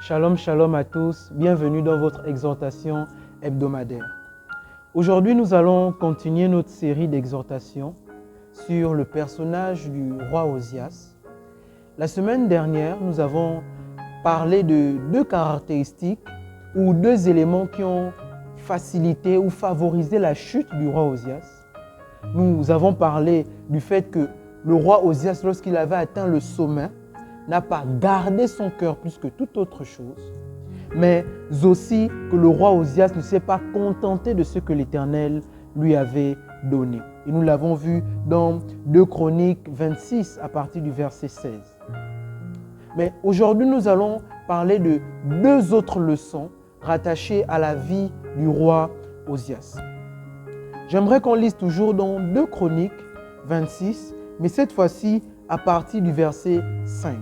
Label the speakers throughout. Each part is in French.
Speaker 1: Shalom, shalom à tous. Bienvenue dans votre exhortation hebdomadaire. Aujourd'hui, nous allons continuer notre série d'exhortations sur le personnage du roi Osias. La semaine dernière, nous avons parlé de deux caractéristiques ou deux éléments qui ont facilité ou favorisé la chute du roi Osias. Nous avons parlé du fait que le roi Osias, lorsqu'il avait atteint le sommet, n'a pas gardé son cœur plus que toute autre chose, mais aussi que le roi Osias ne s'est pas contenté de ce que l'Éternel lui avait donné. Et nous l'avons vu dans 2 Chroniques 26 à partir du verset 16. Mais aujourd'hui, nous allons parler de deux autres leçons rattachées à la vie du roi Osias. J'aimerais qu'on lise toujours dans 2 Chroniques 26, mais cette fois-ci à partir du verset 5.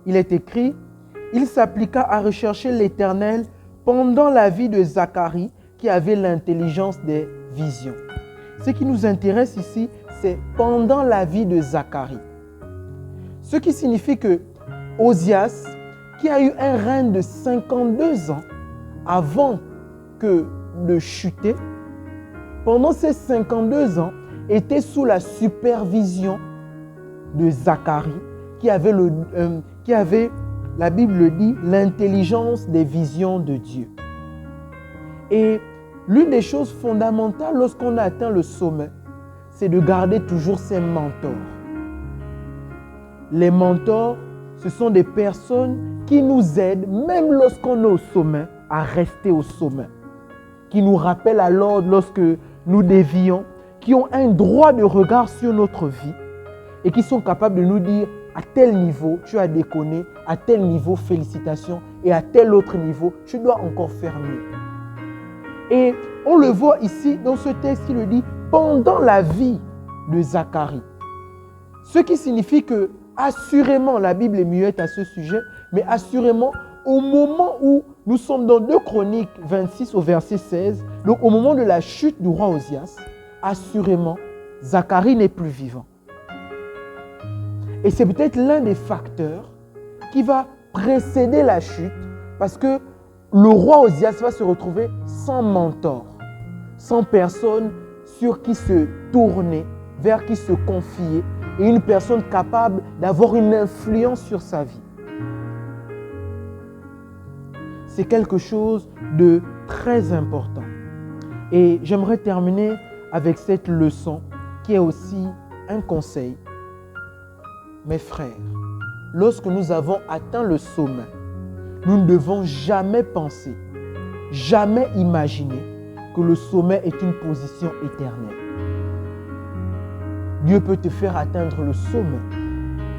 Speaker 1: Il est écrit, « Il s'appliqua à rechercher l'Éternel pendant la vie de Zacharie qui avait l'intelligence des visions. » Ce qui nous intéresse ici, c'est pendant la vie de Zacharie. Ce qui signifie que Osias, qui a eu un règne de 52 ans avant de chuter, pendant ces 52 ans, était sous la supervision de Zacharie, qui avait, la Bible le dit, l'intelligence des visions de Dieu. Et l'une des choses fondamentales lorsqu'on a atteint le sommet, c'est de garder toujours ses mentors. Les mentors, ce sont des personnes qui nous aident, même lorsqu'on est au sommet, à rester au sommet. Qui nous rappellent à l'ordre lorsque nous dévions, qui ont un droit de regard sur notre vie et qui sont capables de nous dire à tel niveau, tu as déconné, à tel niveau, félicitations, et à tel autre niveau, tu dois encore faire mieux. Et on le voit ici dans ce texte qui le dit pendant la vie de Zacharie. Ce qui signifie que, assurément, la Bible est muette à ce sujet, mais assurément, au moment où nous sommes dans 2 Chroniques 26 au verset 16, donc au moment de la chute du roi Osias, assurément, Zacharie n'est plus vivant. Et c'est peut-être l'un des facteurs qui va précéder la chute parce que le roi Osias va se retrouver sans mentor, sans personne sur qui se tourner, vers qui se confier et une personne capable d'avoir une influence sur sa vie. C'est quelque chose de très important. Et j'aimerais terminer avec cette leçon qui est aussi un conseil. Mes frères, lorsque nous avons atteint le sommet, nous ne devons jamais penser, jamais imaginer que le sommet est une position éternelle. Dieu peut te faire atteindre le sommet.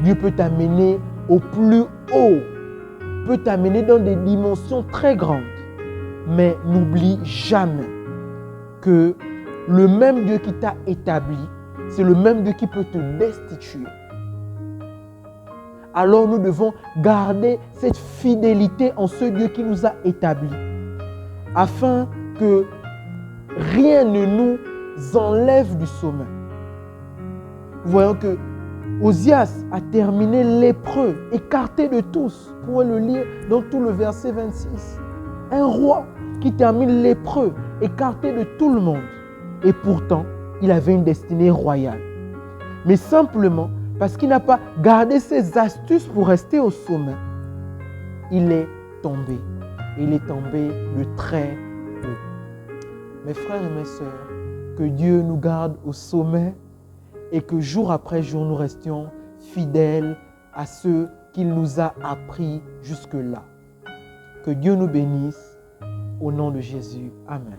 Speaker 1: Dieu peut t'amener au plus haut, peut t'amener dans des dimensions très grandes. Mais n'oublie jamais que le même Dieu qui t'a établi, c'est le même Dieu qui peut te destituer. Alors nous devons garder cette fidélité en ce Dieu qui nous a établis, afin que rien ne nous enlève du sommet. Voyons que Osias a terminé lépreux, écarté de tous. Vous pouvez le lire dans tout le verset 26. Un roi qui termine lépreux, écarté de tout le monde. Et pourtant, il avait une destinée royale. Mais simplement, parce qu'il n'a pas gardé ses astuces pour rester au sommet, il est tombé. Il est tombé de très haut. Mes frères et mes sœurs, que Dieu nous garde au sommet et que jour après jour, nous restions fidèles à ce qu'il nous a appris jusque-là. Que Dieu nous bénisse au nom de Jésus. Amen.